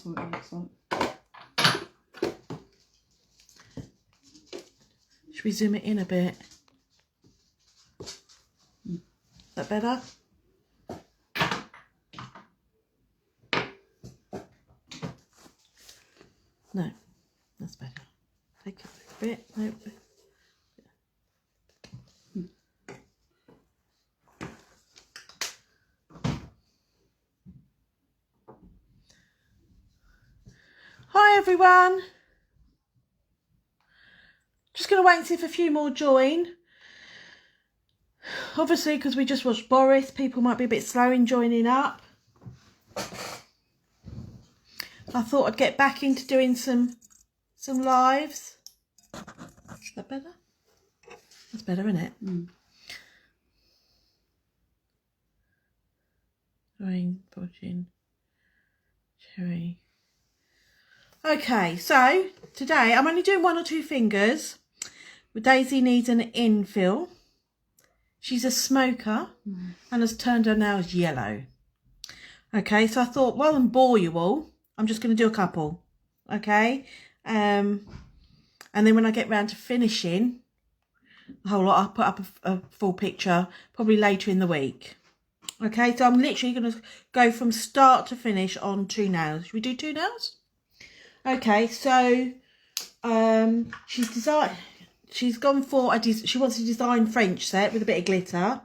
what it looks like. Should we zoom it in a bit? Is that better? No, that's better. Take it a bit. No. Hi everyone. Just going to wait and see if a few more join. Obviously, because we just watched Boris, people might be a bit slow in joining up. I thought I'd get back into doing some lives. Is that better? That's better, isn't it? Rain, pudding, cherry. Okay, so today I'm only doing 1 or 2 fingers. Daisy needs an infill. She's a smoker and has turned her nails yellow. Okay, so I thought, rather than bore you all, I'm just going to do a couple. Okay, and then when I get round to finishing the whole lot, I'll put up a full picture probably later in the week. Okay, so I'm literally going to go from start to finish on 2 nails. Should we do 2 nails? Okay, so she's gone for she wants a design French set with a bit of glitter.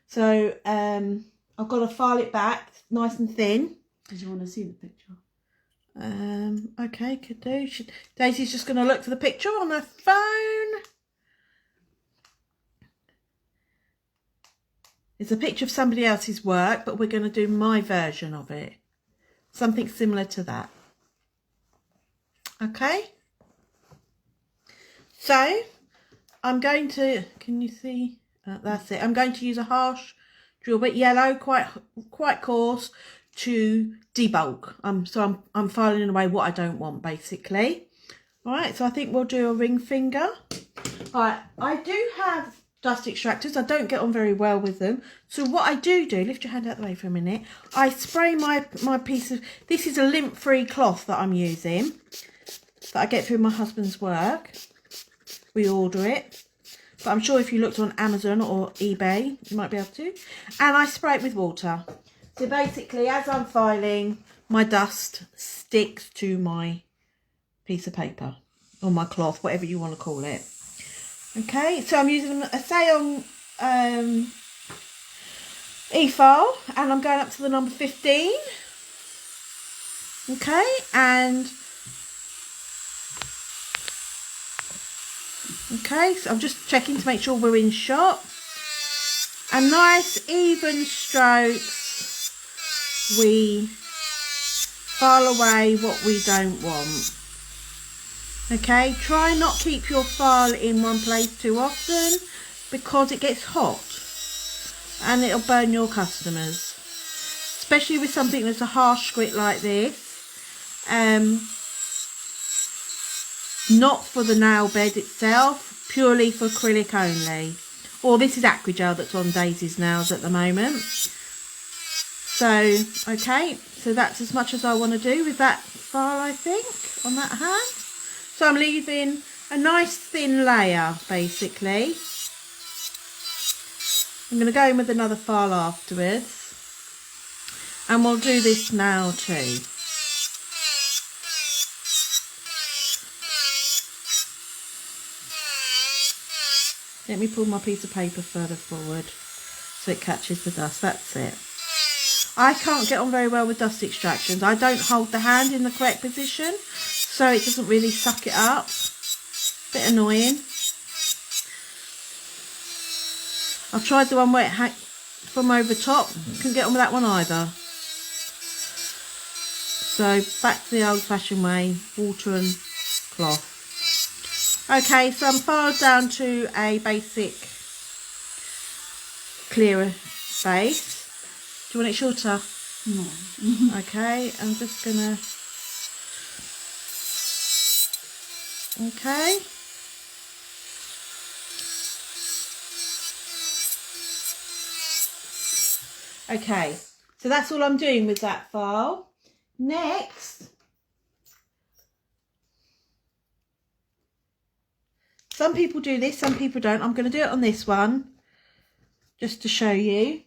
So I've got to file it back nice and thin. Did you want to see the picture? Okay, could do. Daisy's just going to look for the picture on her phone. It's a picture of somebody else's work, but we're going to do my version of it. Something similar to that. Okay. So I'm going to, can you see? That's it. I'm going to use a harsh drill bit, yellow, quite coarse, to debulk. So I'm filing away what I don't want, basically. All right. So I think we'll do a ring finger. All right. I do have dust extractors. I don't get on very well with them. So what I do, lift your hand out the way for a minute. I spray my piece of, this is a lint-free cloth that I'm using, that I get through my husband's work. We order it. But I'm sure if you looked on Amazon or eBay, you might be able to. And I spray it with water. So basically, as I'm filing, my dust sticks to my piece of paper or my cloth, whatever you want to call it. Okay, so I'm using a Sayon e-file, and I'm going up to the number 15. Okay, and okay, so I'm just checking to make sure we're in shot. And nice even strokes. We file away what we don't want. Okay, try not keep your file in one place too often, because it gets hot and it'll burn your customers, especially with something that's a harsh script like this. Not for the nail bed itself, purely for acrylic only. Or this is Aquagel that's on Daisy's nails at the moment. So, okay, so that's as much as I want to do with that file, I think, on that hand. So I'm leaving a nice thin layer, basically. I'm going to go in with another file afterwards. And we'll do this now too. Let me pull my piece of paper further forward so it catches the dust. That's it. I can't get on very well with dust extractions. I don't hold the hand in the correct position, so it doesn't really suck it up. Bit annoying. I've tried the one where it from over top. Couldn't get on with that one either. So back to the old-fashioned way, water and cloth. Okay, so I'm filed down to a basic clearer base. Do you want it shorter? No. Okay, I'm just gonna. Okay. Okay, so that's all I'm doing with that file. Next, some people do this, some people don't. I'm going to do it on this one just to show you.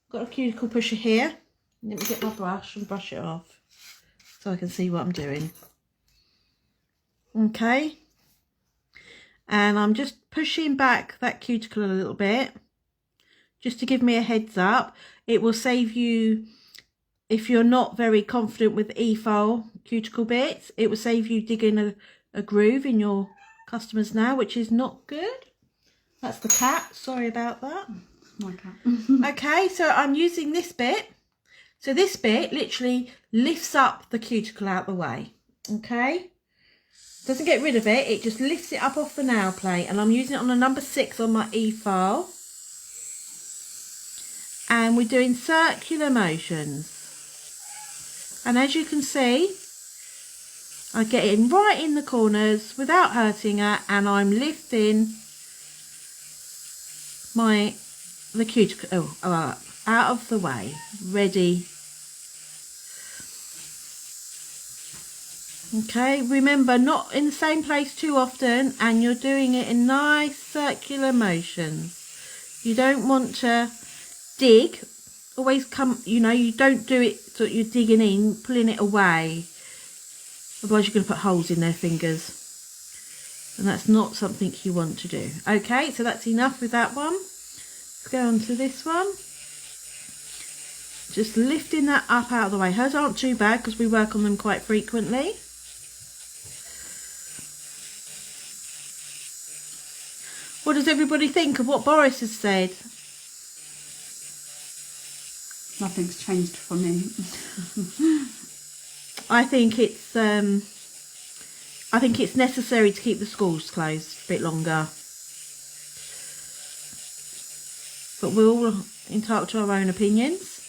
Got a cuticle pusher here. Let me get my brush and brush it off so I can see what I'm doing. Okay, and I'm just pushing back that cuticle a little bit just to give me a heads up. It will save you, if you're not very confident with e-file cuticle bits, it will save you digging a groove in your customers now, which is not good. That's the cat, sorry about that. My cat. Okay, so I'm using this bit. So this bit literally lifts up the cuticle out the way. Okay, doesn't get rid of it, it just lifts it up off the nail plate, and I'm using it on a number 6 on my e-file. And we're doing circular motions. And as you can see, I get in right in the corners without hurting her, and I'm lifting the cuticle out of the way, ready. Okay, remember, not in the same place too often, and you're doing it in nice circular motions. You don't want to dig, always come, you know, you don't do it so you're digging in, pulling it away, otherwise you're going to put holes in their fingers, and that's not something you want to do. Okay, so that's enough with that one. Let's go on to this one. Just lifting that up out of the way. Hers aren't too bad because we work on them quite frequently. What does everybody think of what Boris has said? Nothing's changed for me. I think it's necessary to keep the schools closed a bit longer. But we're all entitled to our own opinions.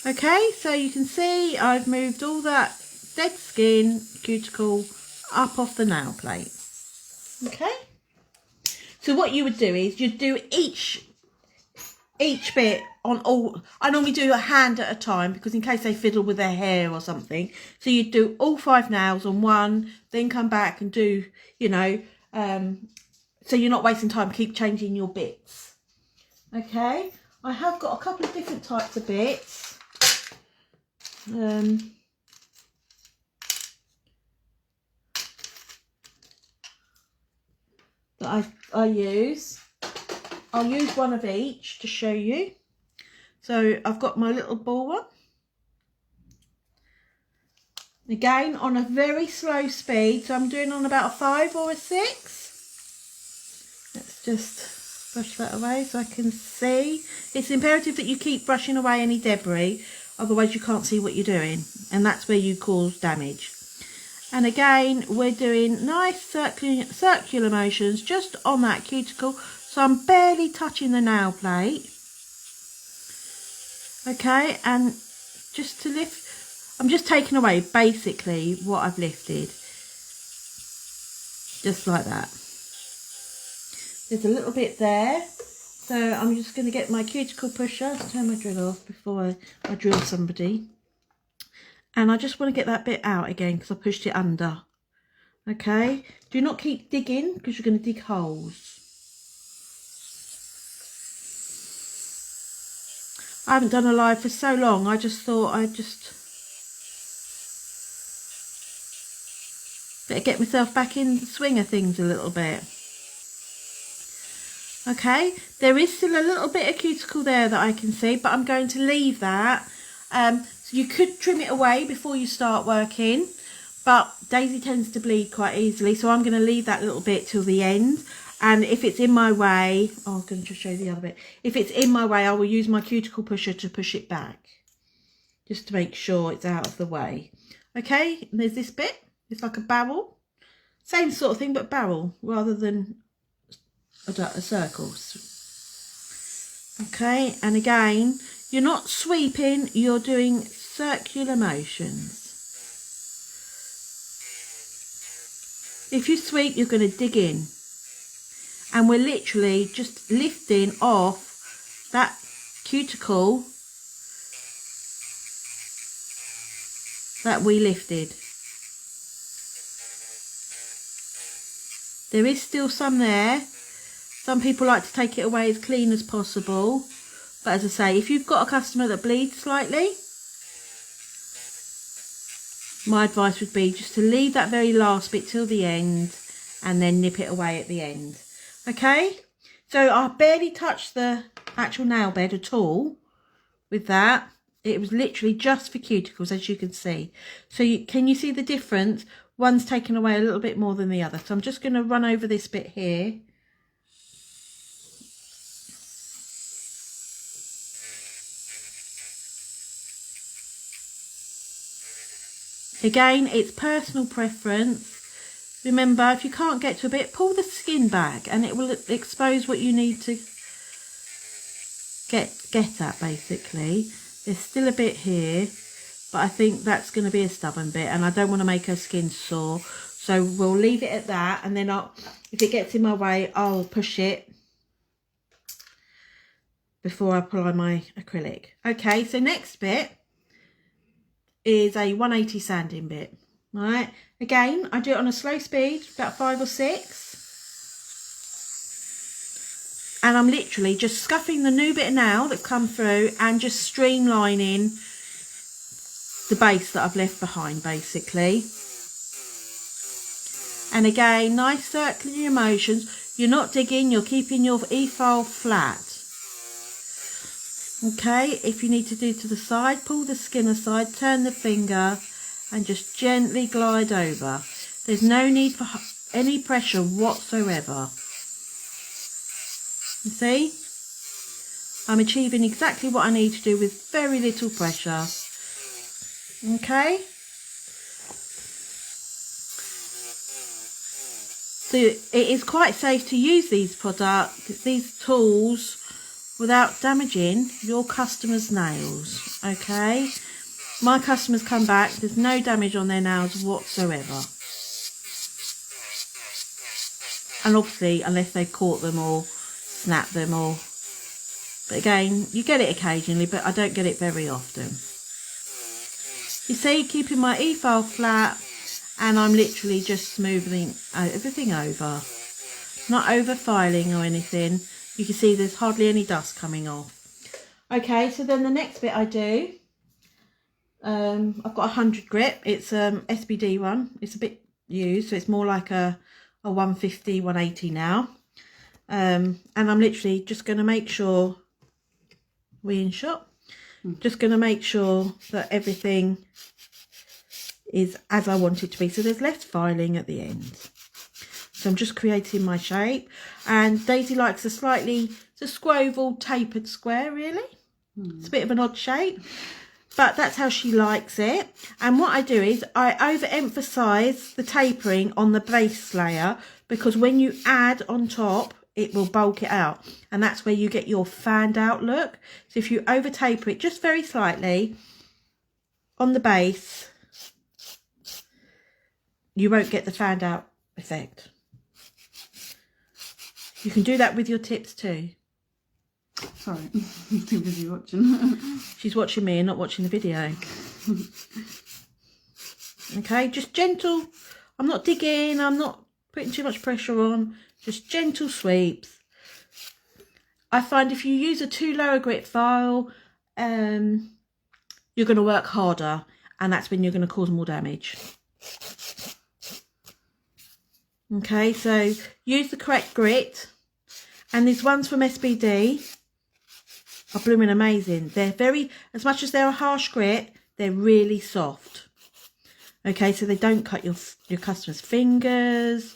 Okay, so you can see I've moved all that dead skin cuticle up off the nail plate. Okay. So what you would do is you'd do each bit on all. I normally do a hand at a time because in case they fiddle with their hair or something. So you'd do all 5 nails on one, then come back and do, you know, so you're not wasting time. Keep changing your bits. Okay, I have got a couple of different types of bits. That I use. I'll use one of each to show you. So I've got my little ball one. Again, on a very slow speed. So I'm doing on about a 5 or a 6. Let's just brush that away so I can see. It's imperative that you keep brushing away any debris. Otherwise you can't see what you're doing. And that's where you cause damage. And again, we're doing nice circular motions just on that cuticle. So I'm barely touching the nail plate. Okay, and just to lift, I'm just taking away basically what I've lifted. Just like that. There's a little bit there. So I'm just going to get my cuticle pusher. Let's turn my drill off before I drill somebody. And I just want to get that bit out again because I pushed it under. Okay, do not keep digging because you're going to dig holes. I haven't done a live for so long, I just thought I'd just better get myself back in the swing of things a little bit. Okay, there is still a little bit of cuticle there that I can see, but I'm going to leave that. So you could trim it away before you start working, but Daisy tends to bleed quite easily, so I'm going to leave that little bit till the end. And if it's in my way, I'm going to just show you the other bit. If it's in my way, I will use my cuticle pusher to push it back, just to make sure it's out of the way. Okay, and there's this bit. It's like a barrel. Same sort of thing, but barrel rather than a circle. Okay, and again, you're not sweeping, you're doing circular motions. If you sweep, you're going to dig in. And we're literally just lifting off that cuticle that we lifted. There is still some there. Some people like to take it away as clean as possible. But as I say, if you've got a customer that bleeds slightly, my advice would be just to leave that very last bit till the end and then nip it away at the end. Okay, so I barely touched the actual nail bed at all with that. It was literally just for cuticles, as you can see. So can you see the difference? One's taken away a little bit more than the other. So I'm just going to run over this bit here. Again, it's personal preference. Remember, if you can't get to a bit, pull the skin back and it will expose what you need to get at, basically. There's still a bit here, but I think that's going to be a stubborn bit and I don't want to make her skin sore. So we'll leave it at that, and then if it gets in my way, I'll push it before I apply my acrylic. Okay, so next bit is a 180 sanding bit. Right, again, I do it on a slow speed, about 5 or 6. And I'm literally just scuffing the new bit of nail that's come through and just streamlining the base that I've left behind, basically. And again, nice circular motions. You're not digging, you're keeping your e-file flat. Okay, if you need to do to the side, pull the skin aside, turn the finger and just gently glide over. There's no need for any pressure whatsoever. You see? I'm achieving exactly what I need to do with very little pressure. Okay? So it is quite safe to use these products, these tools, without damaging your customer's nails. Okay? My customers come back, there's no damage on their nails whatsoever. And obviously, unless they've caught them or snapped them or... But again, you get it occasionally, but I don't get it very often. You see, keeping my e-file flat, and I'm literally just smoothing everything over. Not over filing or anything. You can see there's hardly any dust coming off. Okay, so then the next bit I do... I've got a 100 grit. It's SBD one. It's a bit used, so it's more like a 150, 180 now. And I'm literally just going to make sure we in shot. Just going to make sure that everything is as I want it to be. So there's less filing at the end. So I'm just creating my shape. And Daisy likes a slightly, it's a squoval tapered square, really. It's a bit of an odd shape. But that's how she likes it. And what I do is I overemphasize the tapering on the base layer, because when you add on top, it will bulk it out. And that's where you get your fanned out look. So if you over taper it just very slightly on the base, you won't get the fanned out effect. You can do that with your tips too. Sorry, I'm too busy watching. She's watching me and not watching the video. Okay, just gentle. I'm not digging, I'm not putting too much pressure on. Just gentle sweeps. I find if you use a too low a grit file, you're going to work harder, and that's when you're going to cause more damage. Okay, so use the correct grit. And these ones from SBD are blooming amazing. They're very, as much as they're a harsh grit, they're really soft. Okay, so they don't cut your customer's fingers.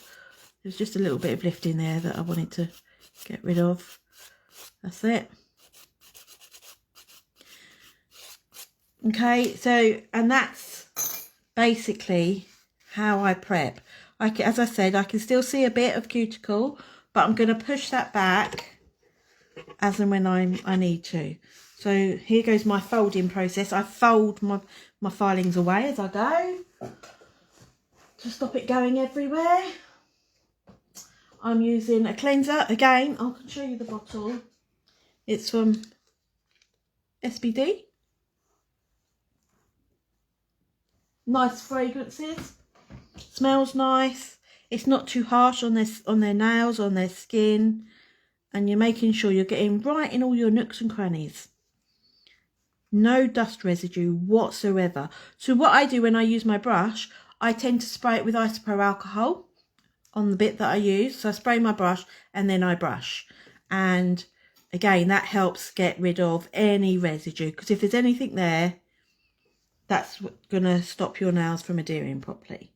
There's just a little bit of lift in there that I wanted to get rid of. That's it. Okay, so, and that's basically how I prep. As I said, I can still see a bit of cuticle, but I'm going to push that back as and when I need to. So here goes my folding process. I fold my filings away as I go to stop it going everywhere. I'm using a cleanser. Again, I can show you the bottle. It's from SBD. nice fragrances. Smells nice. It's not too harsh on their nails, on their skin, and you're making sure you're getting right in all your nooks and crannies. No dust residue whatsoever. So what I do when I use my brush, I tend to spray it with isopropyl alcohol on the bit that I use. So I spray my brush and then I brush. And again, that helps get rid of any residue, because if there's anything there, that's going to stop your nails from adhering properly.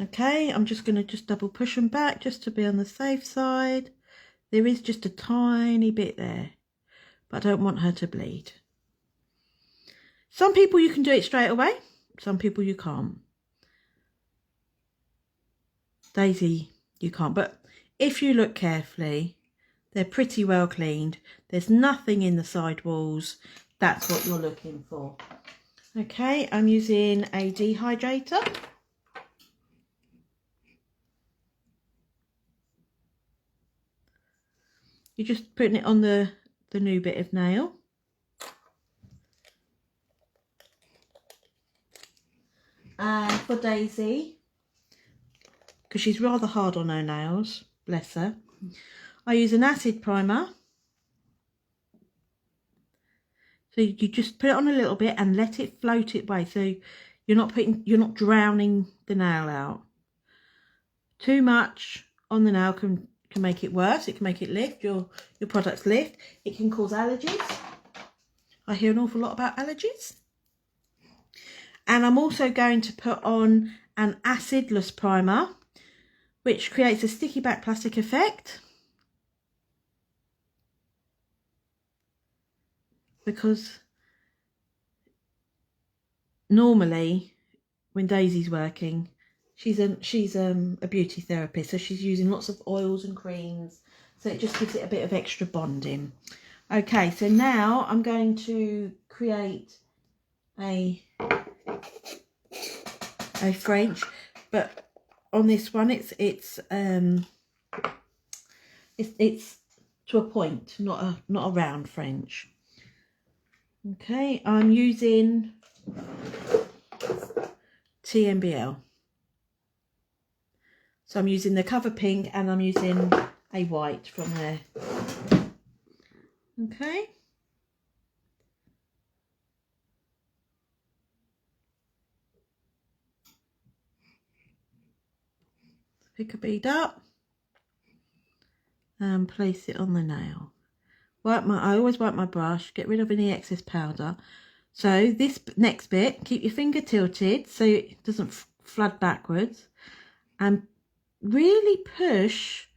Okay, I'm just going to just double push them back just to be on the safe side. There is just a tiny bit there, but I don't want her to bleed. Some people you can do it straight away, some people you can't. Daisy, you can't, but if you look carefully, they're pretty well cleaned. There's nothing in the side walls. That's what you're looking for. Okay, I'm using a dehydrator. You're just putting it on the new bit of nail. And for Daisy, because she's rather hard on her nails, bless her, I use an acid primer. So you just put it on a little bit and let it float it away. So you're not drowning the nail out. Too much on the nail can make it worse. It can make it lift, your products lift. It can cause allergies. I hear an awful lot about allergies. And I'm also going to put on an acidless primer, which creates a sticky back plastic effect. Because normally when Daisy's working, she's a beauty therapist, so she's using lots of oils and creams, so it just gives it a bit of extra bonding. Okay, so now I'm going to create a French, but on this one it's to a point, not a round French. Okay, I'm using TMBL. So I'm using the cover pink and I'm using a white from there. Okay. Pick a bead up and place it on the nail. I always wipe my brush, get rid of any excess powder. So this next bit, keep your finger tilted so it doesn't flood backwards, and really push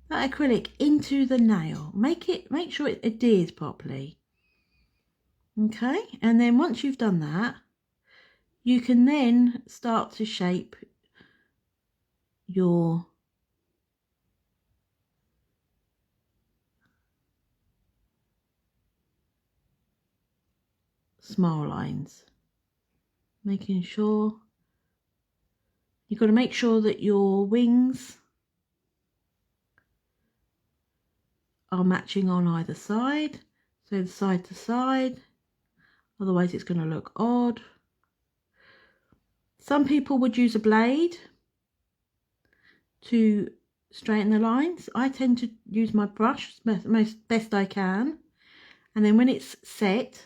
that acrylic into the nail. Make sure it adheres properly. Okay, and then once you've done that, you can then start to shape your smile lines, making sure you've got to make sure that your wings are matching on either side, so the side to side, otherwise it's going to look odd. Some people would use a blade to straighten the lines. I tend to use my brush best I can, and then when it's set,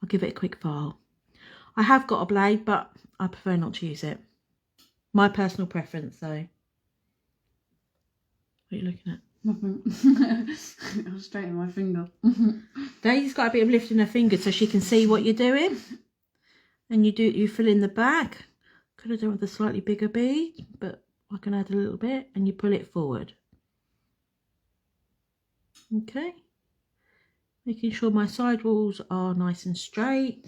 I'll give it a quick file. I have got a blade, but I prefer not to use it. My personal preference, though. What are you looking at? Nothing. I was straightening my finger. Daisy's got a bit of lift in her finger so she can see what you're doing. And you fill in the back. Could have done with a slightly bigger bead, but I can add a little bit, and you pull it forward. Okay. Making sure my side walls are nice and straight.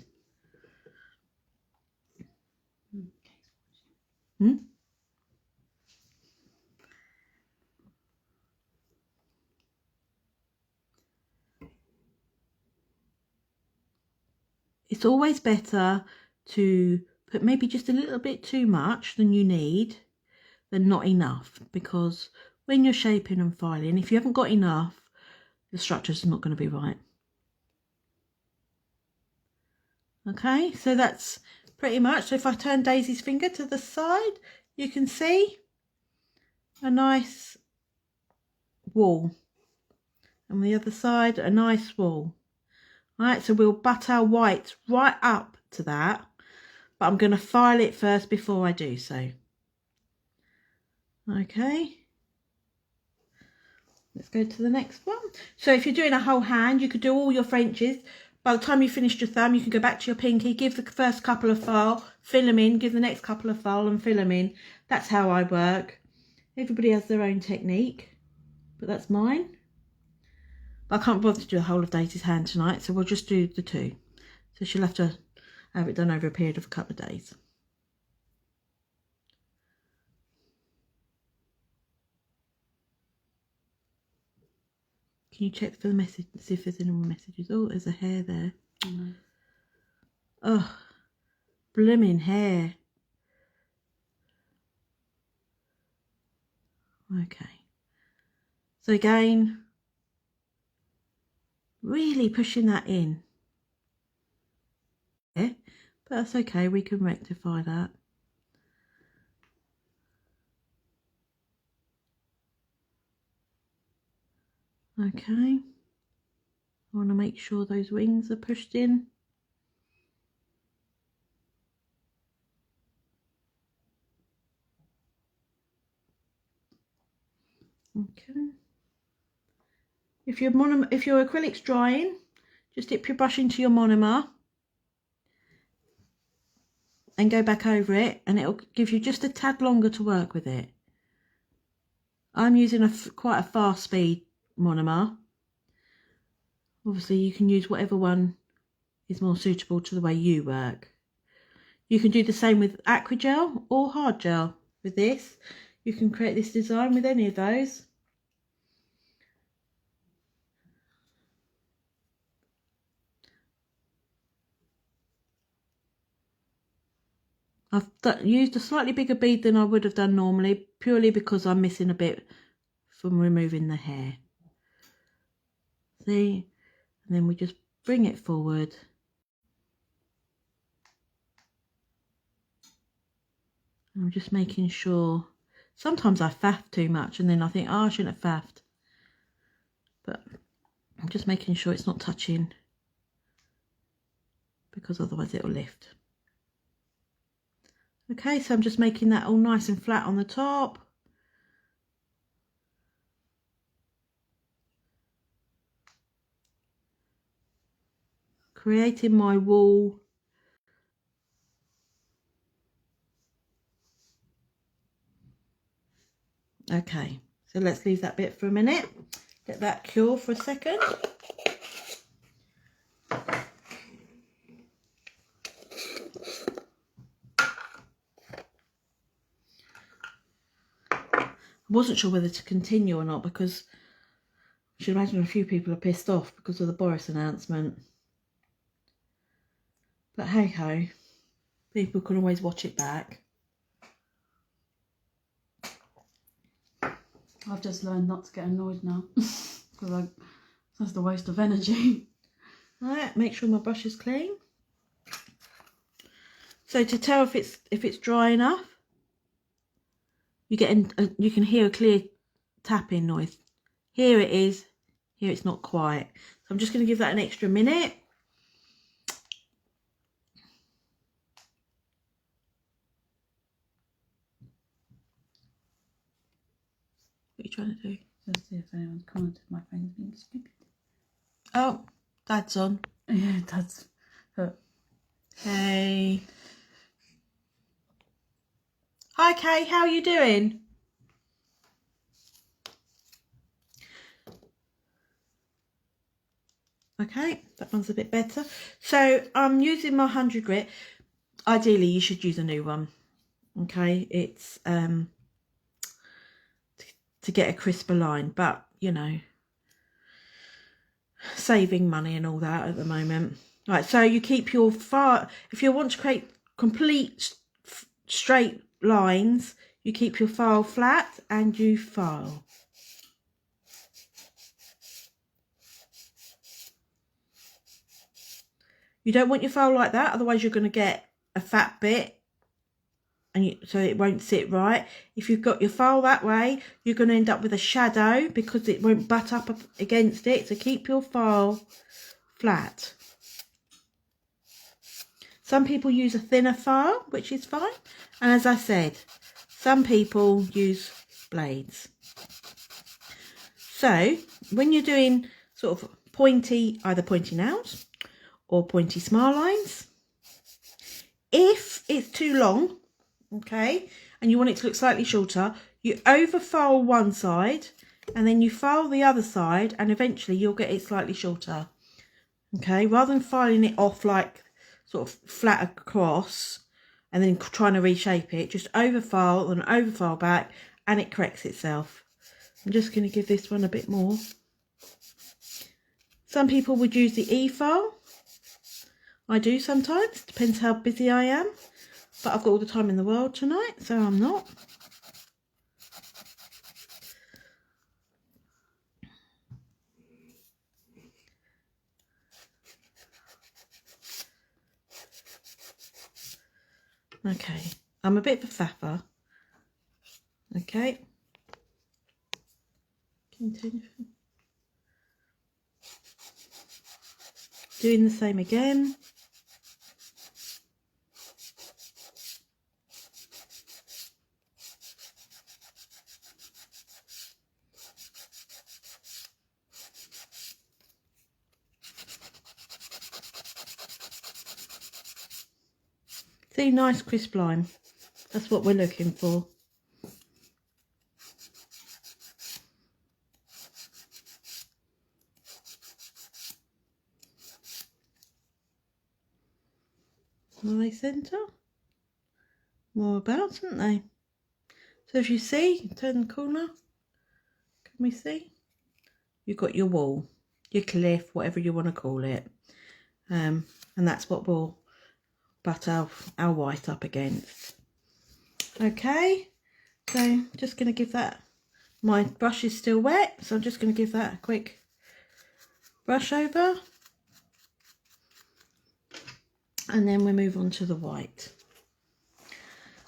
It's always better to put maybe just a little bit too much than you need than not enough, because when you're shaping and filing, if you haven't got enough, the structure's not going to be right. Okay, so that's pretty much. So if I turn Daisy's finger to the side, you can see a nice wall. And the other side, a nice wall. Right, so we'll butt our white right up to that, but I'm going to file it first before I do so. Okay, let's go to the next one. So if you're doing a whole hand, you could do all your Frenches. By the time you finished your thumb, you can go back to your pinky, give the first couple of file, fill them in, give the next couple of file and fill them in. That's how I work. Everybody has their own technique, but that's mine. I can't bother to do the whole of Daisy's hand tonight, so we'll just do the two. So she'll have to have it done over a period of a couple of days. Can you check for the message, see if there's any more messages? Oh, there's a hair there. Oh, blooming hair. Okay. So again, really pushing that in. Yeah, but that's okay, we can rectify that. Okay. I want to make sure those wings are pushed in. Okay. If your acrylic's drying, just dip your brush into your monomer and go back over it, and it'll give you just a tad longer to work with it. I'm using quite a fast speed monomer. Obviously you can use whatever one is more suitable to the way you work. You can do the same with Aquagel or hard gel. With this, you can create this design with any of those. I've used a slightly bigger bead than I would have done normally, purely because I'm missing a bit from removing the hair. See? And then we just bring it forward. I'm just making sure. Sometimes I faff too much and then I think, oh, I shouldn't have faffed. But I'm just making sure it's not touching, because otherwise it'll lift. Okay, so I'm just making that all nice and flat on the top. Creating my wall. Okay, so let's leave that bit for a minute. Let that cure for a second. I wasn't sure whether to continue or not, because I should imagine a few people are pissed off because of the Boris announcement. But hey ho, people can always watch it back. I've just learned not to get annoyed now because that's the waste of energy. Right, make sure my brush is clean. So to tell if it's dry enough, you can hear a clear tapping noise. Here it is. Here it's not quite. So I'm just going to give that an extra minute. What are you trying to do? Just see if anyone's commented my friend's being stupid. Oh, Dad's on. Yeah, Dad's. Hey. Hi Kay, how are you doing? Okay, that one's a bit better. So I'm using my 100 grit. Ideally you should use a new one. Okay, it's to get a crisper line, but you know, saving money and all that at the moment. Right, so you keep your if you want to create complete straight lines, you keep your file flat and you file. You don't want your file like that, otherwise you're going to get a fat bit, and so it won't sit right. If you've got your file that way, you're going to end up with a shadow because it won't butt up against it. So keep your file flat. Some people use a thinner file, which is fine. And as I said, some people use blades. So when you're doing sort of pointy, either pointy nails or pointy smile lines, if it's too long, okay, and you want it to look slightly shorter, you over file one side and then you file the other side, and eventually you'll get it slightly shorter. Okay, rather than filing it off like sort of flat across and then trying to reshape it, just over file and over file back, and it corrects itself. I'm just going to give this one a bit more. Some people would use the E file. I do sometimes, depends how busy I am, but I've got all the time in the world tonight, so I'm not. Okay, I'm a bit of a faffer. Okay. Continue. Doing the same again. See, nice crisp line. That's what we're looking for. Are they centre? More about, aren't they? So as you see, turn the corner. Can we see? You've got your wall, your cliff, whatever you want to call it. And that's what we'll butt our white up against. Okay, so just going to give that, my brush is still wet, so I'm just going to give that a quick brush over. And then we move on to the white.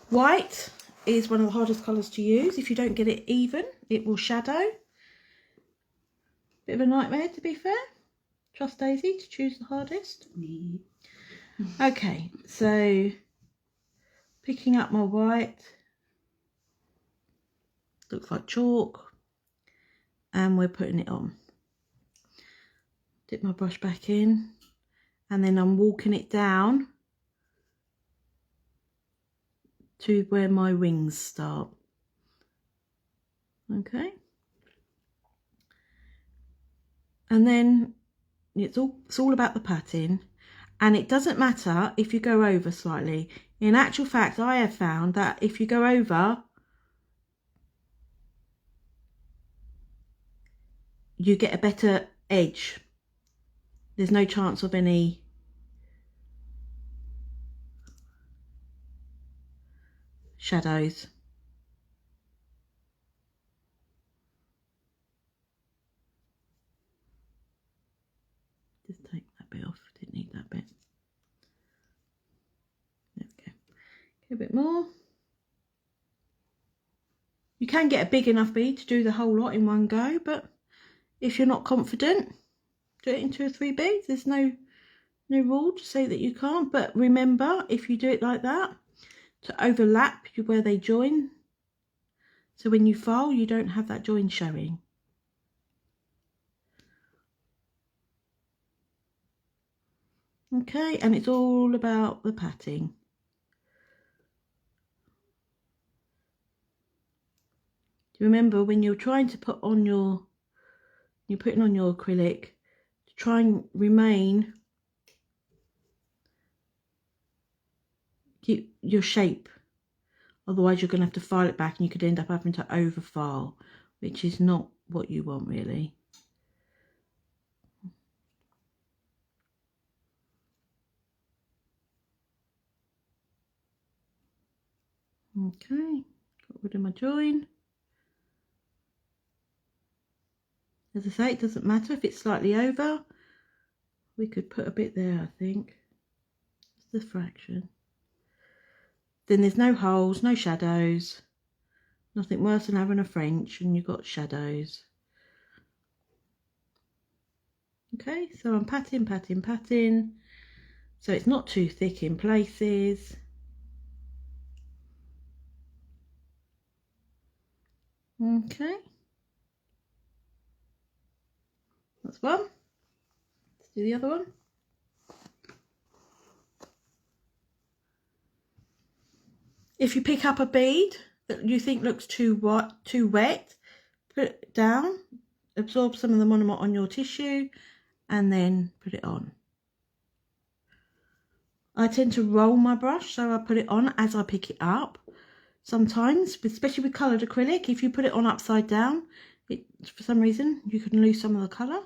White is one of the hardest colours to use. If you don't get it even, it will shadow. Bit of a nightmare, to be fair. Trust Daisy to choose the hardest. Okay, so picking up my white, looks like chalk, and we're putting it on. Dip my brush back in, and then I'm walking it down to where my wings start. Okay, and then it's all about the patting. And it doesn't matter if you go over slightly. In actual fact, I have found that if you go over, you get a better edge. There's no chance of any shadows. Just take that bit off. Didn't need that bit. There we go. Get a bit more. You can get a big enough bead to do the whole lot in one go, but if you're not confident, do it in 2 or 3 beads. There's no rule to say that you can't, but remember, if you do it like that, to overlap where they join, so when you file you don't have that join showing. Okay, and it's all about the patting. Remember, when you're trying to put on you're putting on your acrylic, to try and keep your shape, otherwise you're going to have to file it back and you could end up having to over file, which is not what you want really. Okay, got rid of my join. As I say, it doesn't matter if it's slightly over. We could put a bit there, I think. the fraction. Then there's no holes, no shadows. Nothing worse than having a French and you've got shadows. Okay, so I'm patting, patting, patting. So it's not too thick in places. Okay. That's one. Let's do the other one. If you pick up a bead that you think looks too wet, put it down, absorb some of the monomer on your tissue, and then put it on. I tend to roll my brush, so I put it on as I pick it up. Sometimes, especially with coloured acrylic, if you put it on upside down, for some reason you can lose some of the colour.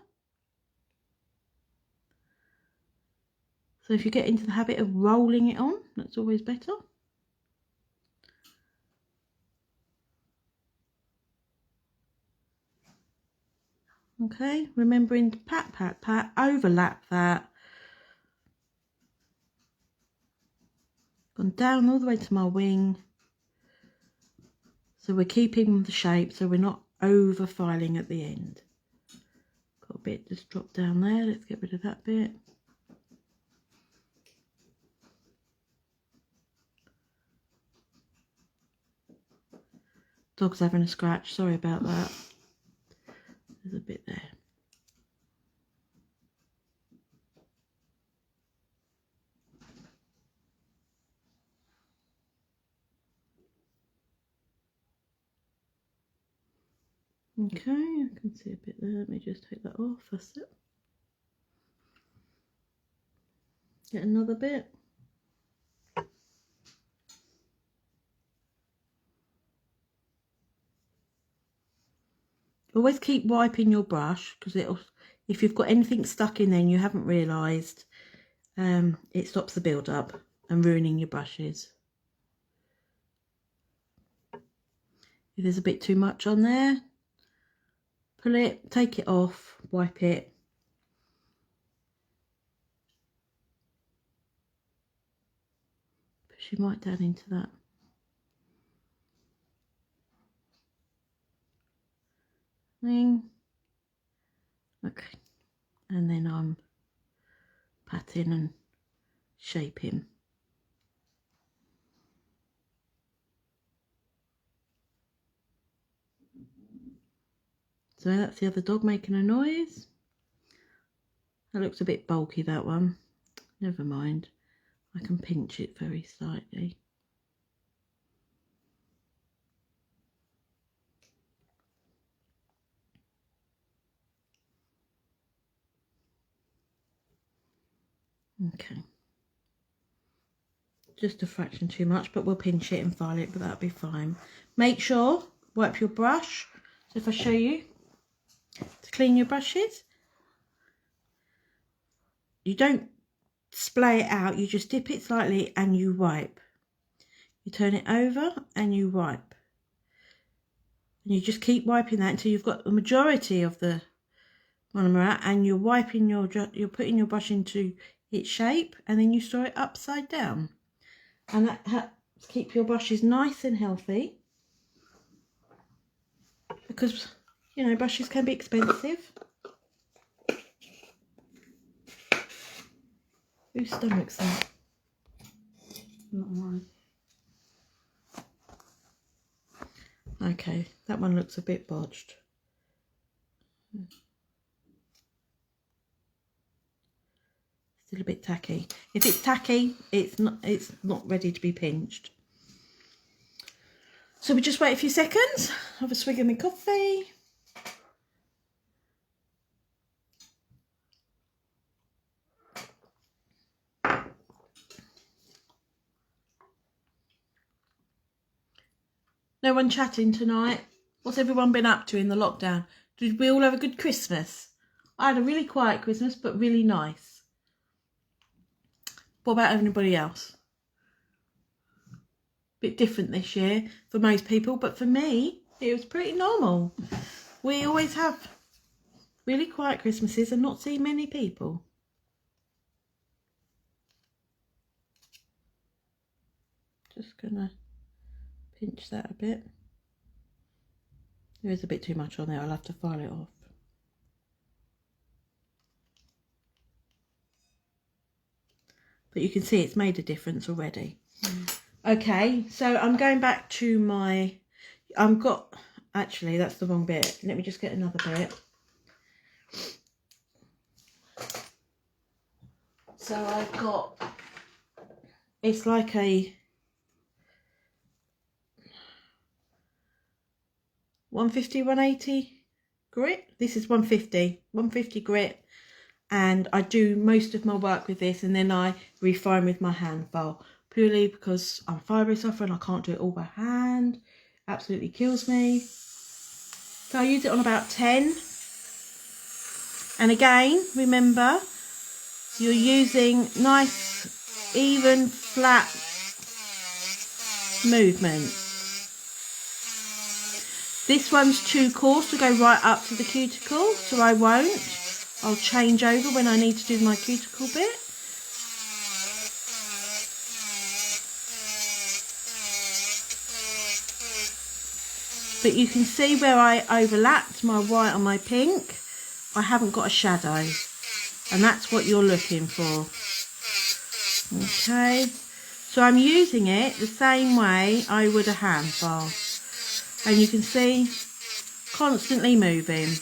So if you get into the habit of rolling it on, that's always better. Okay, remembering to pat, pat, pat, overlap that. Gone down all the way to my wing. So we're keeping the shape, so we're not over filing at the end. Got a bit just drop down there, let's get rid of that bit. Dog's having a scratch, sorry about that. There's a bit there. Okay, I can see a bit there. Let me just take that off. That's it. Get another bit. Always keep wiping your brush, because it'll, if you've got anything stuck in there and you haven't realised, it stops the build up and ruining your brushes. If there's a bit too much on there, pull it, take it off, wipe it. Push your mic down into that. Okay, and then I'm patting and shaping. So that's the other dog making a noise. That looks a bit bulky, that one. Never mind, I can pinch it very slightly. Okay, just a fraction too much, but we'll pinch it and file it, but that'll be fine. Make sure, wipe your brush. So if I show you to clean your brushes, you don't splay it out, you just dip it slightly and you wipe. You turn it over and you wipe. And you just keep wiping that until you've got the majority of the monomer out, and you're wiping you're putting your brush into its shape, and then you store it upside down. And that helps keep your brushes nice and healthy, because, you know, brushes can be expensive. Whose stomach's that? Not mine. Okay, that one looks a bit bodged. Still a bit tacky. If it's tacky, it's not ready to be pinched. So we just wait a few seconds, have a swig of my coffee. No one chatting tonight. What's everyone been up to in the lockdown? Did we all have a good Christmas? I had a really quiet Christmas, but really nice. What about everybody else? Bit different this year for most people, but for me, it was pretty normal. We always have really quiet Christmases and not see many people. Just gonna pinch that a bit. There is a bit too much on there, I'll have to file it off. But you can see it's made a difference already. Okay, so I'm going back to my, actually that's the wrong bit. Let me just get another bit. So I've got, it's like a 150, 180 grit. This is 150 grit. And I do most of my work with this, and then I refine with my hand file, purely because I'm fibro sufferer and I can't do it all by hand. Absolutely kills me. So I use it on about 10. And again, remember, you're using nice, even, flat movements. This one's too coarse to go right up to the cuticle, so I won't. I'll change over when I need to do my cuticle bit. But you can see where I overlapped my white on my pink. I haven't got a shadow, and that's what you're looking for. Okay, so I'm using it the same way I would a hand file, and you can see constantly moving.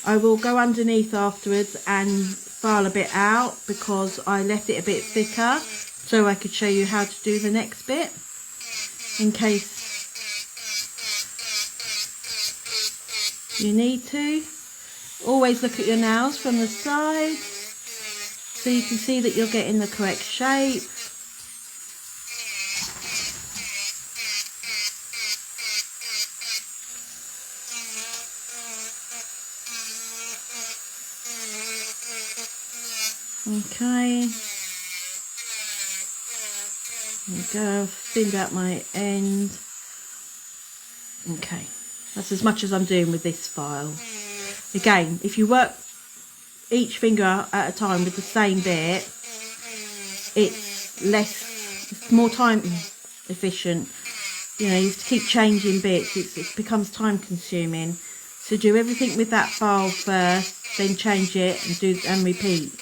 I will go underneath afterwards and file a bit out because I left it a bit thicker so I could show you how to do the next bit, in case you need to. Always look at your nails from the side so you can see that you're getting the correct shape. Okay, there we go, thinned out my end. Okay, that's as much as I'm doing with this file. Again, if you work each finger at a time with the same bit, it's more time efficient. You know, you have to keep changing bits, it becomes time consuming. So do everything with that file first, then change it and repeat.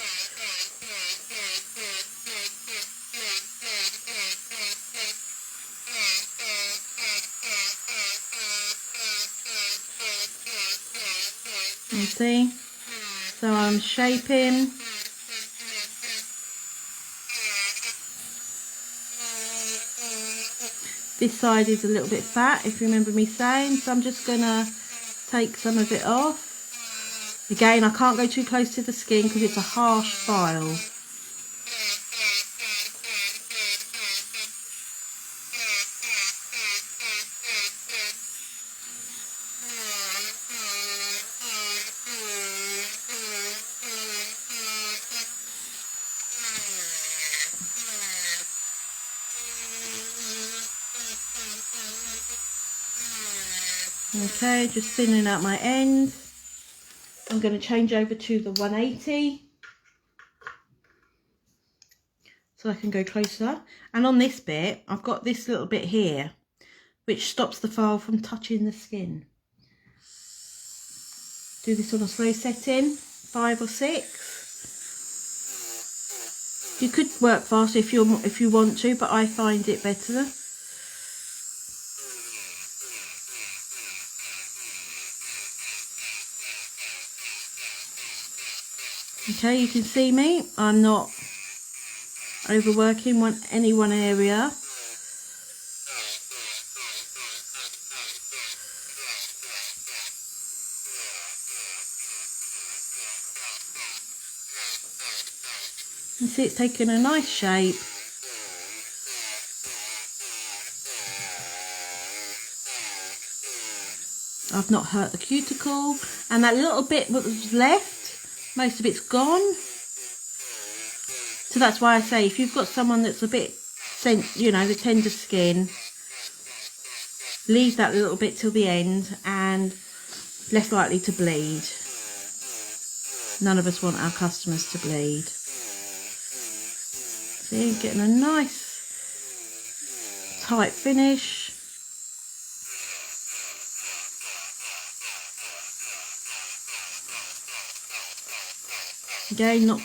You see, so I'm shaping. This side is a little bit fat, if you remember me saying, so I'm just gonna take some of it off. Again, I can't go too close to the skin because it's a harsh file. Okay, just thinning out my end. I'm going to change over to the 180 so I can go closer. And on this bit, I've got this little bit here which stops the file from touching the skin. Do this on a slow setting, 5 or 6. You could work faster if you want to, but I find it better. Okay, you can see me, I'm not overworking any one area. You see it's taking a nice shape. I've not hurt the cuticle, and that little bit that was left, most of it's gone. So that's why I say if you've got someone that's a bit, you know, the tender skin, leave that little bit till the end and less likely to bleed. None of us want our customers to bleed. See, getting a nice tight finish. Again, not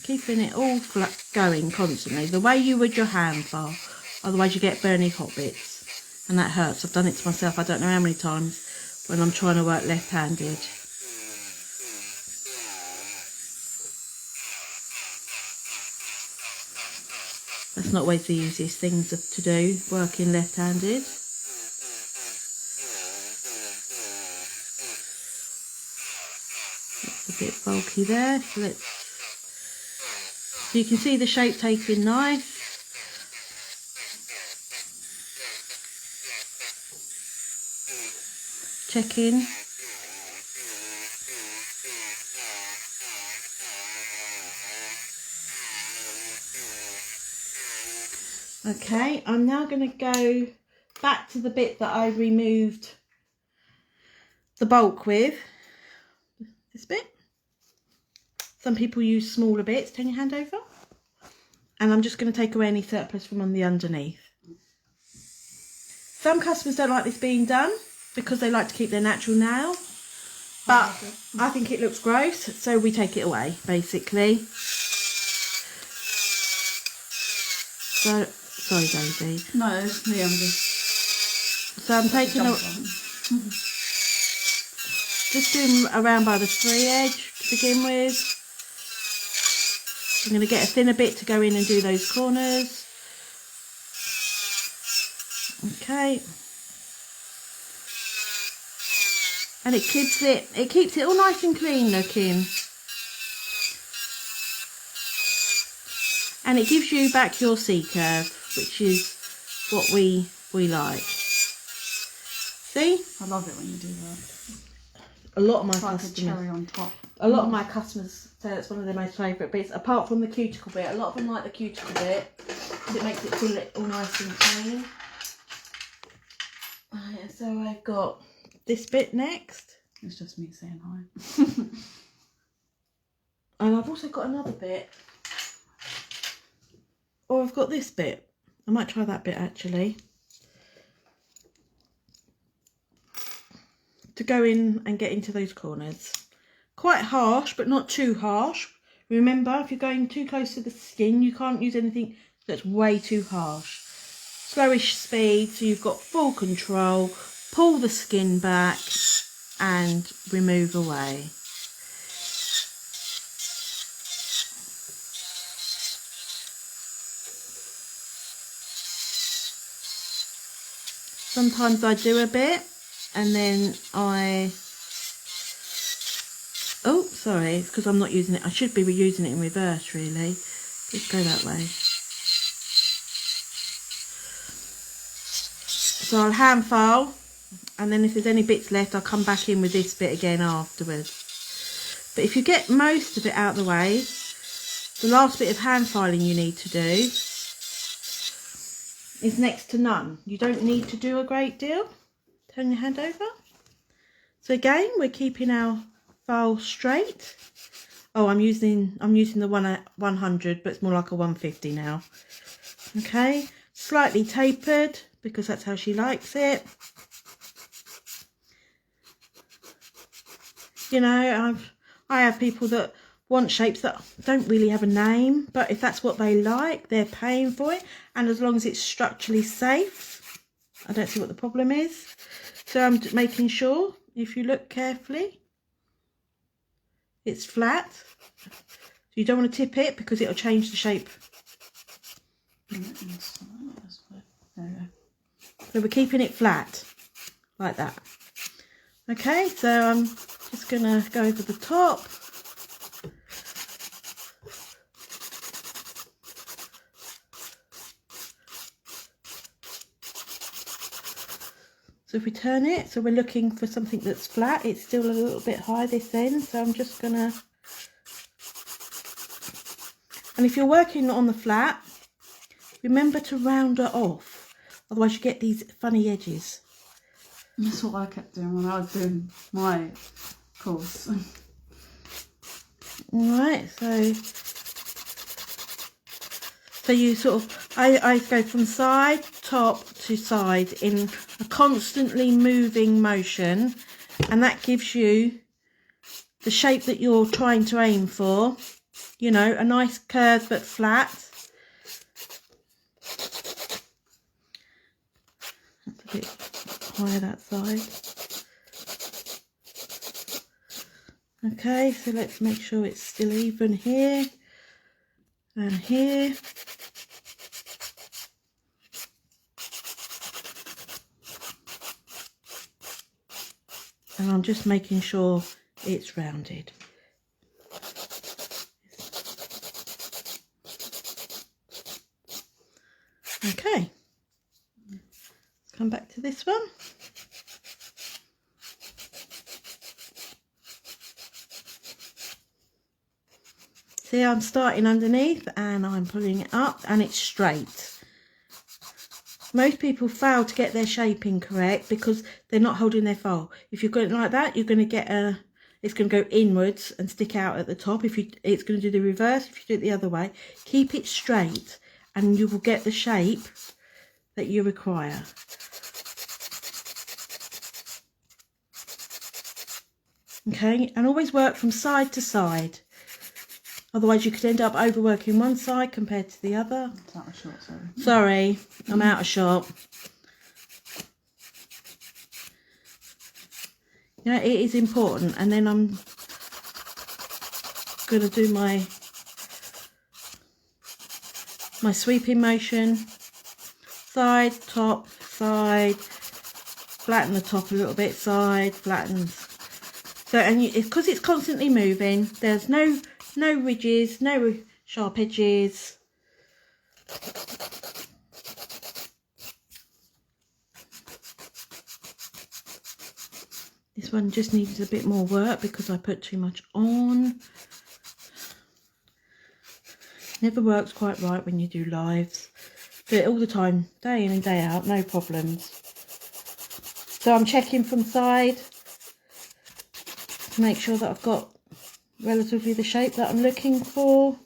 keeping it all flat going constantly. The way you would your hand file, otherwise you get burny hot bits, and that hurts. I've done it to myself. I don't know how many times when I'm trying to work left-handed. That's not always the easiest things to do, working left-handed. It's a bit bulky there, so you can see the shape taking nice. Checking. Okay, I'm now going to go back to the bit that I removed the bulk with. This bit. Some people use smaller bits. Turn your hand over. And I'm just going to take away any surplus from on the underneath. Some customers don't like this being done because they like to keep their natural nail. But I think it looks gross, so we take it away, basically. So, sorry, Daisy. No, it's me. I'm just. So I'm taking just doing around by the free edge to begin with. I'm going to get a thinner bit to go in and do those corners. Okay. And it keeps it all nice and clean looking. And it gives you back your C-curve, which is what we like. See? I love it when you do that. A lot of my It's like customers, a cherry on top. a lot of my customers say that's one of their most favourite bits, apart from the cuticle bit. A lot of them like the cuticle bit because it makes it feel all nice and clean. So I've got this bit next. It's just me saying hi. And I've also got another bit. Or I've got this bit. I might try that bit actually. To go in and get into those corners. Quite harsh, but not too harsh. Remember, if you're going too close to the skin, you can't use anything that's way too harsh. Slowish speed, so you've got full control. Pull the skin back and remove away. Sometimes I do a bit and then oh, sorry, it's because I'm not using it. I should be using it in reverse, really. Just go that way. So I'll hand file, and then if there's any bits left, I'll come back in with this bit again afterwards. But if you get most of it out of the way, the last bit of hand filing you need to do is next to none. You don't need to do a great deal. Turn your hand over. So again, we're keeping our file straight. Oh, I'm using the one at 100, but it's more like a 150 now. Okay, slightly tapered because that's how she likes it. You know, I have people that want shapes that don't really have a name, but if that's what they like, they're paying for it, and as long as it's structurally safe, I don't see what the problem is. So I'm making sure, if you look carefully, it's flat. So you don't want to tip it because it'll change the shape. There we go. So we're keeping it flat like that. Okay, so I'm just gonna go over the top. So if we turn it, so we're looking for something that's flat. It's still a little bit high this end, so I'm just gonna, and if you're working on the flat, remember to round it off, otherwise you get these funny edges. That's what I kept doing when I was doing my course. Alright, so So you sort of, I go from side, top to side in a constantly moving motion, and that gives you the shape that you're trying to aim for. You know, a nice curve but flat. That's a bit higher that side. Okay, so let's make sure it's still even here and here. And I'm just making sure it's rounded. Okay, let's come back to this one. See, I'm starting underneath and I'm pulling it up and it's straight. Most people fail to get their shaping correct because they're not holding their file. If you're going like that, you're going to get it's going to go inwards and stick out at the top. It's going to do the reverse. If you do it the other way, keep it straight and you will get the shape that you require. Okay, and always work from side to side. Otherwise you could end up overworking one side compared to the other. It's out of shot, sorry. Sorry, I'm out of shot. You know, it is important. And then I'm going to do my sweeping motion. Side, top, side. Flatten the top a little bit, side, flattens. So, and because it's constantly moving, there's no ridges, no sharp edges. This one just needs a bit more work because I put too much on. Never works quite right when you do lives. Do it all the time, day in and day out, no problems. So I'm checking from side to make sure that I've got relatively the shape that I'm looking for.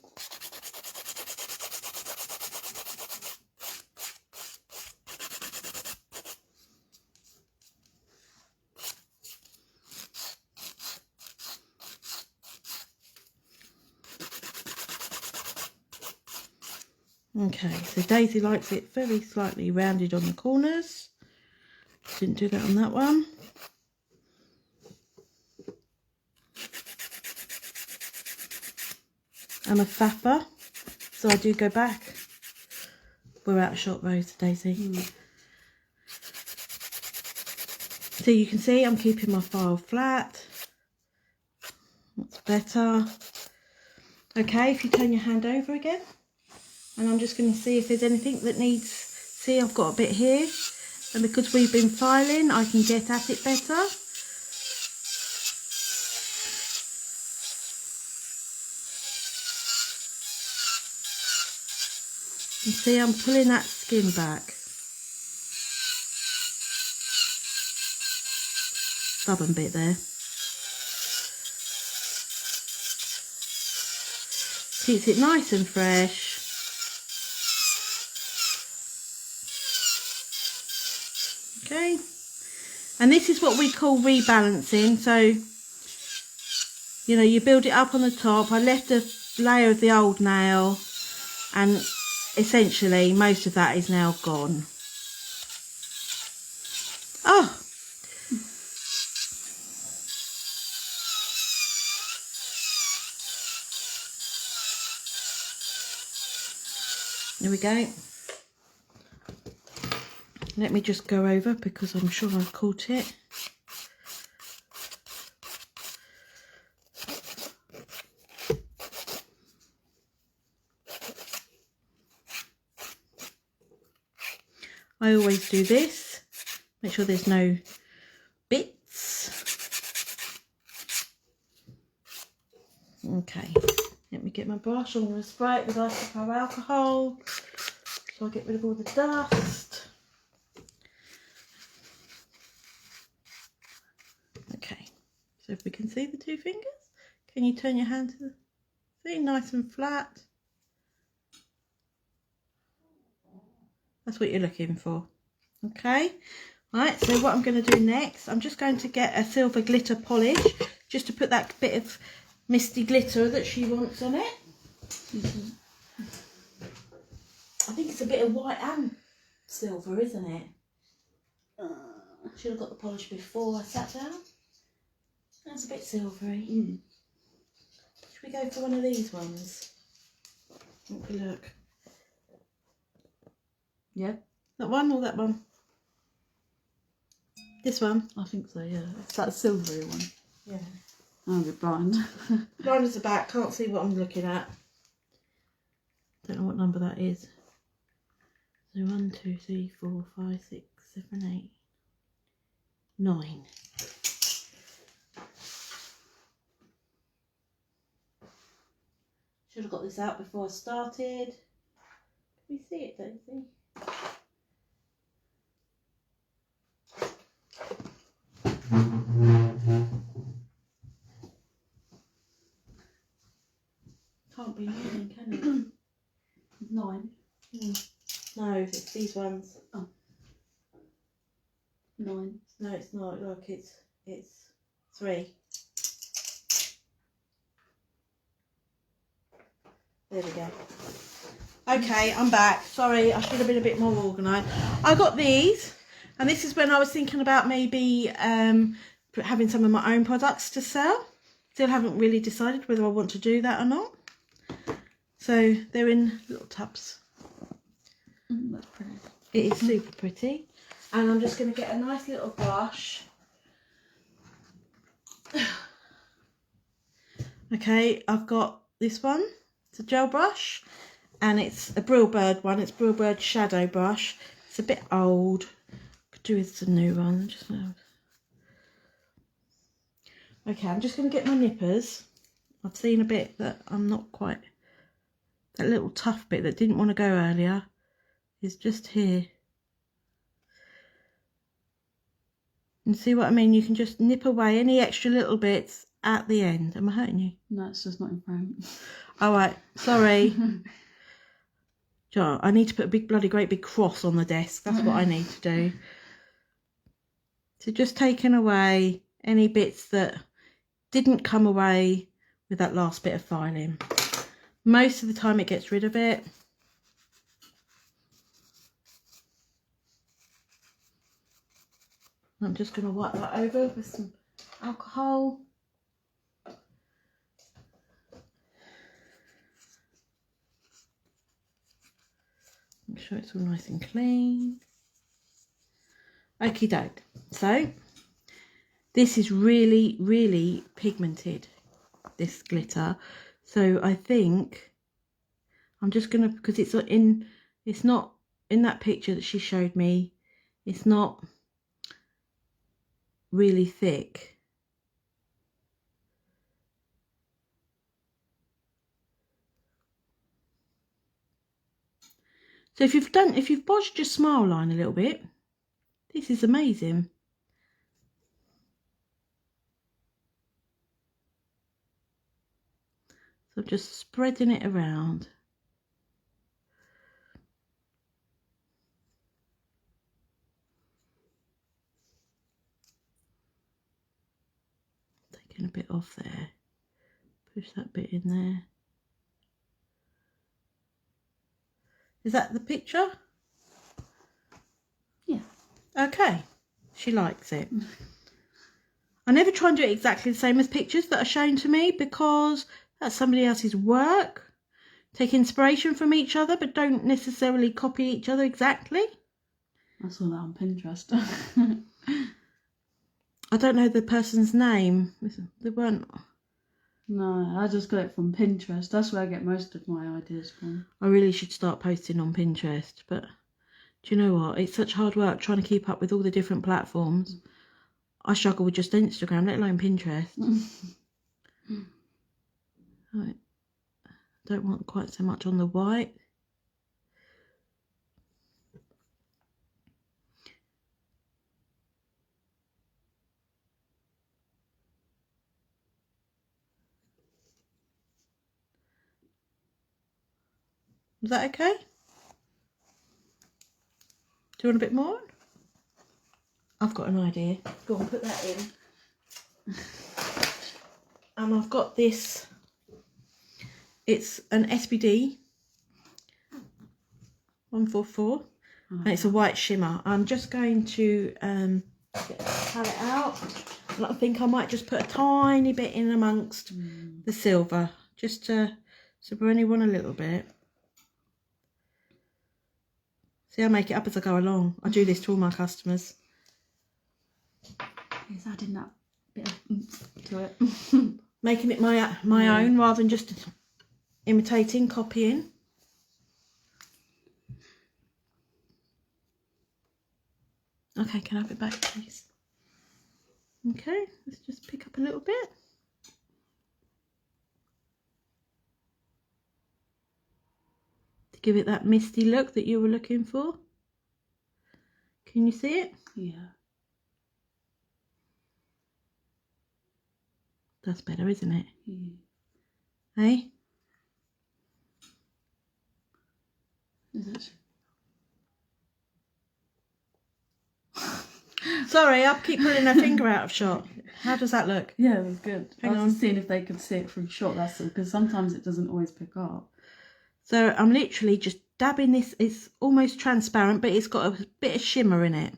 Okay, so Daisy likes it very slightly rounded on the corners. Didn't do that on that one. I'm a fapper, so I do go back. We're out of shot, Rose, Daisy. So you can see I'm keeping my file flat. That's better. Okay, if you turn your hand over again, and I'm just going to see if there's anything that needs, see I've got a bit here, and because we've been filing I can get at it better. And see, I'm pulling that skin back. Stubborn bit there. Keeps it nice and fresh. Okay. And this is what we call rebalancing. So, you know, you build it up on the top. I left a layer of the old nail and essentially most of that is now gone. Oh, there we go. Let me just go over because I'm sure I've caught it. I always do this, make sure there's no bits. Okay, let me get my brush. I'm going to spray it with isopropyl alcohol so I get rid of all the dust. Okay, so if we can see the two fingers, can you turn your hand to the thing nice and flat? That's what you're looking for. Okay. Right, so what I'm going to do next, I'm just going to get a silver glitter polish just to put that bit of misty glitter that she wants on it. I think it's a bit of white and silver, isn't it? Should have got the polish before I sat down. That's a bit silvery. Should we go for one of these ones? Have a look. Yeah, That one or that one? This one? I think so, yeah. It's that silvery one. Yeah. I'm a bit blind. Blind as a bat, can't see what I'm looking at. Don't know what number that is. So 1, 2, 3, 4, 5, 6, 7, 8, 9. Should have got this out before I started. Can we see it, Daisy? Can't be moving, can it? 9. No, it's these ones. Oh. 9. No, it's not. Look, it's 3. There we go. Okay, I'm back. Sorry, I should have been a bit more organised. I got these, and this is when I was thinking about maybe having some of my own products to sell. Still haven't really decided whether I want to do that or not. So they're in little tubs. That's pretty. It is super pretty. And I'm just going to get a nice little brush. Okay, I've got this one. It's a gel brush. And it's a Brilbird one. It's Brilbird Shadow Brush. It's a bit old. Could do with some new one. Okay, I'm just going to get my nippers. I've seen a bit that I'm not quite... That little tough bit that didn't want to go earlier is just here. And see what I mean? You can just nip away any extra little bits at the end. Am I hurting you? No, it's just not in frame. All right, sorry. Joe, I need to put a big bloody great big cross on the desk. That's what I need to do. So just taking away any bits that didn't come away with that last bit of filing. Most of the time it gets rid of it. I'm just going to wipe that over with some alcohol. Make sure it's all nice and clean. Okie doke. So this is really, really pigmented, this glitter. So I think I'm just gonna, because it's not in that picture that she showed me, it's not really thick. So if you've bodged your smile line a little bit, this is amazing. So I'm just spreading it around. Taking a bit off there. Push that bit in there. Is that the picture? Yeah. Okay. She likes it. I never try and do it exactly the same as pictures that are shown to me, because that's somebody else's work. Take inspiration from each other, but don't necessarily copy each other exactly. I saw that on Pinterest. I don't know the person's name. They weren't... No, I just got it from Pinterest. That's where I get most of my ideas from. I really should start posting on Pinterest, but do you know what? It's such hard work trying to keep up with all the different platforms. I struggle with just Instagram, let alone Pinterest. Right. Don't want quite so much on the white. Is that okay? Do you want a bit more? I've got an idea. Go on, put that in. And I've got this. It's an SBD 144, and it's a white shimmer. I'm just going to get the palette out. And I think I might just put a tiny bit in amongst the silver, just to bring anyone a little bit. See, I make it up as I go along. I do this to all my customers. He's adding that bit of oomph to it. Making it my own rather than just imitating, copying. Okay, can I have it back, please? Okay, let's just pick up a little bit. To give it that misty look that you were looking for. Can you see it? Yeah. That's better, isn't it? Yeah. Hey? Is it? Sorry, I keep pulling her finger out of shot. How does that look? Yeah, it was good. Hang I was on. just seeing if they could see it from shot, that's all, because sometimes it doesn't always pick up. So I'm literally just dabbing this. It's almost transparent, but it's got a bit of shimmer in it.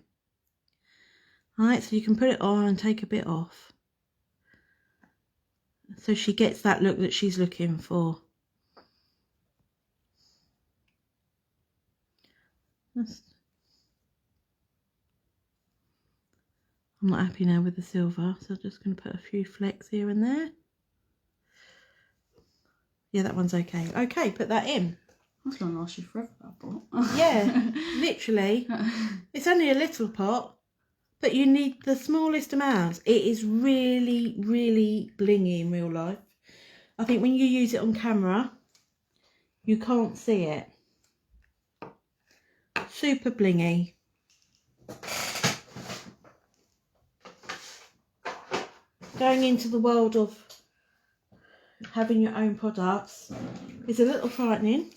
Alright, so you can put it on and take a bit off. So she gets that look that she's looking for. I'm not happy now with the silver, so I'm just going to put a few flecks here and there. Yeah, that one's okay. Okay, put that in. That's going to last you forever, that pot. Yeah, literally. It's only a little pot, but you need the smallest amounts. It is really, really blingy in real life. I think when you use it on camera, you can't see it. Super blingy. Going into the world of having your own products is a little frightening,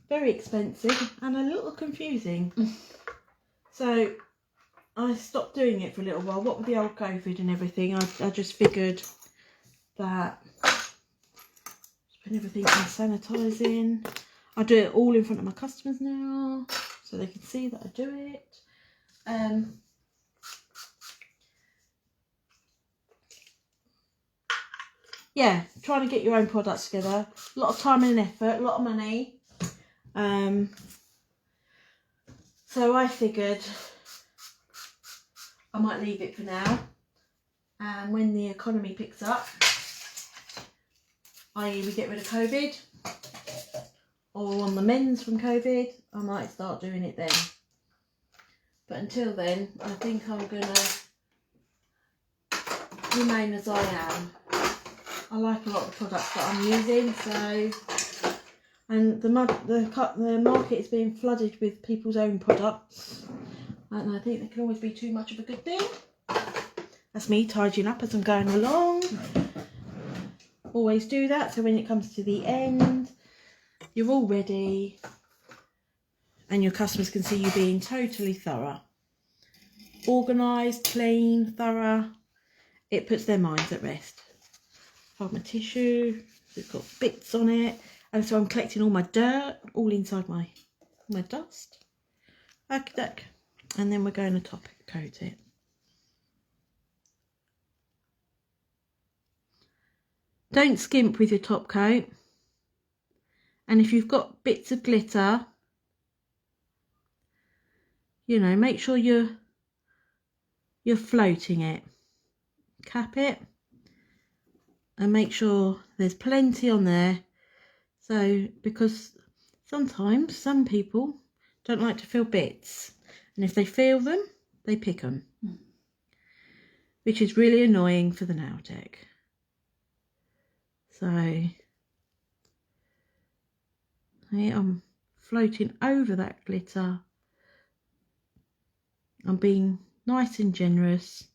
very expensive, and a little confusing. So I stopped doing it for a little while. What with the old COVID and everything, I just figured that just put everything in sanitising. I do it all in front of my customers now, so they can see that I do it. Yeah, trying to get your own products together. A lot of time and effort, a lot of money. So I figured I might leave it for now. And when the economy picks up, i.e. we get rid of COVID, or on the mends from COVID, I might start doing it then. But until then, I think I'm going to remain as I am. I like a lot of the products that I'm using, so, and the market is being flooded with people's own products, and I think there can always be too much of a good thing. That's me tidying up as I'm going along. Always do that, so when it comes to the end, you're all ready, and your customers can see you being totally thorough, organised, clean, thorough. It puts their minds at rest. Hold my tissue, it's got bits on it, and so I'm collecting all my dirt, all inside my dust. Okay, and then we're going to top coat it. Don't skimp with your top coat, and if you've got bits of glitter, you know, make sure you're floating it. Cap it. And make sure there's plenty on there. So, because sometimes some people don't like to feel bits. And if they feel them, they pick them. Which is really annoying for the nail tech. So, I'm floating over that glitter. I'm being nice and generous.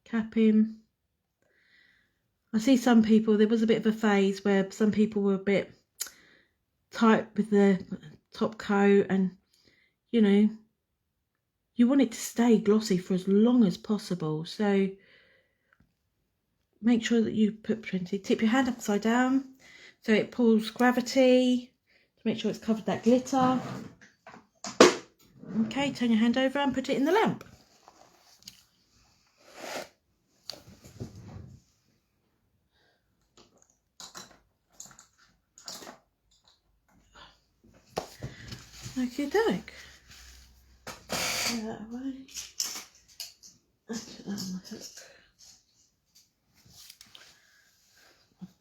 Capping. I see some people, there was a bit of a phase where some people were a bit tight with the top coat, and you know, you want it to stay glossy for as long as possible. So make sure that you put plenty. Tip your hand upside down so it pulls gravity to make sure it's covered that glitter. Okay, turn your hand over and put it in the lamp. Okay, doke. Put that away. Put that on my hook.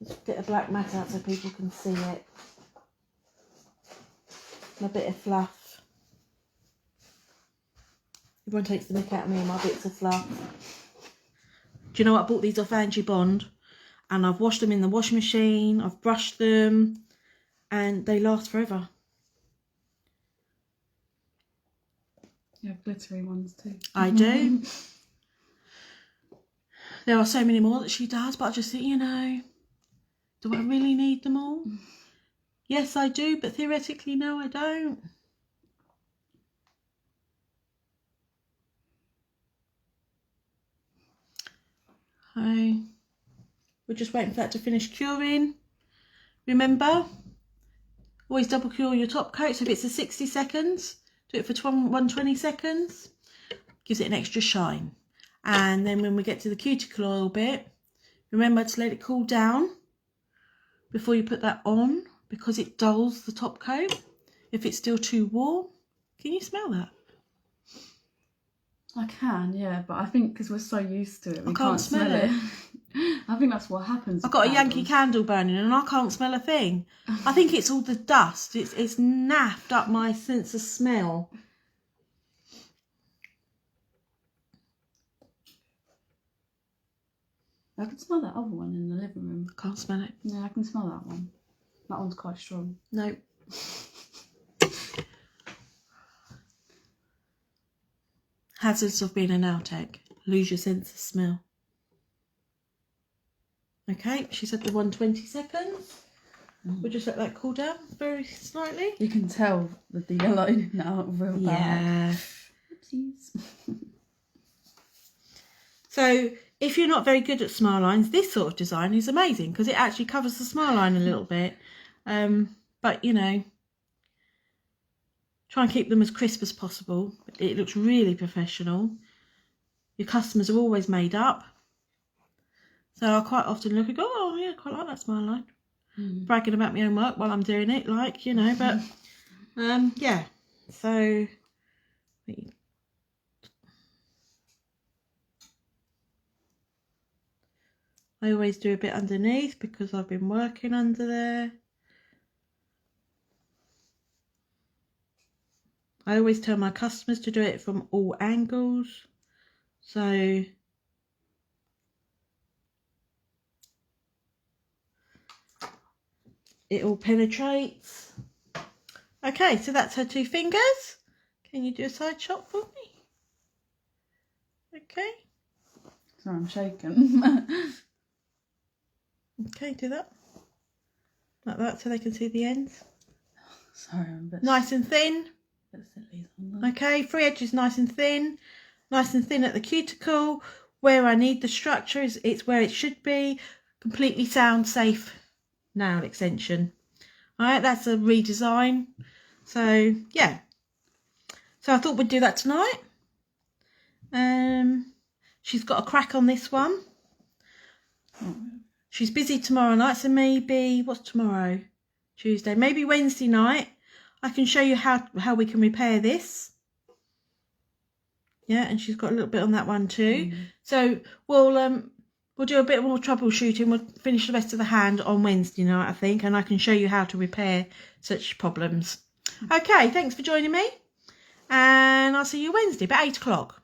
Let's get a black mat out so people can see it. And a bit of fluff. Everyone takes the mick out of me and my bits of fluff. Do you know what? I bought these off Angie Bond and I've washed them in the washing machine. I've brushed them and they last forever. You have glittery ones too. I do. There are so many more that she does, but I just think, you know, do I really need them all? Yes, I do, but theoretically, no, I don't. So, we're just waiting for that to finish curing. Remember, always double cure your top coat. So if it's a 60 seconds, do it for 120 seconds. Gives it an extra shine. And then when we get to the cuticle oil bit, remember to let it cool down before you put that on, because it dulls the top coat if it's still too warm. Can you smell that? I can, yeah, but I think because we're so used to it, we I can't smell it. I think that's what happens. I've got a Yankee Candle burning and I can't smell a thing. I think it's all the dust. It's naffed up my sense of smell. I can smell that other one in the living room. I can't smell it. Yeah, I can smell that one. That one's quite strong. No. Hazards of being a nail tech. Lose your sense of smell. Okay, she's at the 120 seconds. We'll just let that cool down very slightly. You can tell that the yellow now real bad. Yeah. Oopsies. So if you're not very good at smile lines, this sort of design is amazing because it actually covers the smile line a little bit. But you know, try and keep them as crisp as possible. It looks really professional. Your customers are always made up. So I quite often look and go, oh yeah, quite like that smile line. Bragging about my own work while I'm doing it, like, you know, but yeah. So I always do a bit underneath because I've been working under there. I always tell my customers to do it from all angles. So it all penetrates. Okay, so that's her two fingers. Can you do a side shot for me? Okay. Sorry, I'm shaking. Okay, do that. Like that so they can see the ends. Sorry, I'm a bit... Nice and thin. Okay, free edges nice and thin. Nice and thin at the cuticle. Where I need the structure is it's where it should be. Completely sound safe nail extension. Alright, that's a redesign. So yeah. So I thought we'd do that tonight. She's got a crack on this one. She's busy tomorrow night, so maybe, what's tomorrow? Tuesday. Maybe Wednesday night I can show you how we can repair this. Yeah, and she's got a little bit on that one too. So we'll do a bit more troubleshooting. We'll finish the rest of the hand on Wednesday night, I think, and I can show you how to repair such problems. Okay, thanks for joining me, and I'll see you Wednesday about 8 o'clock.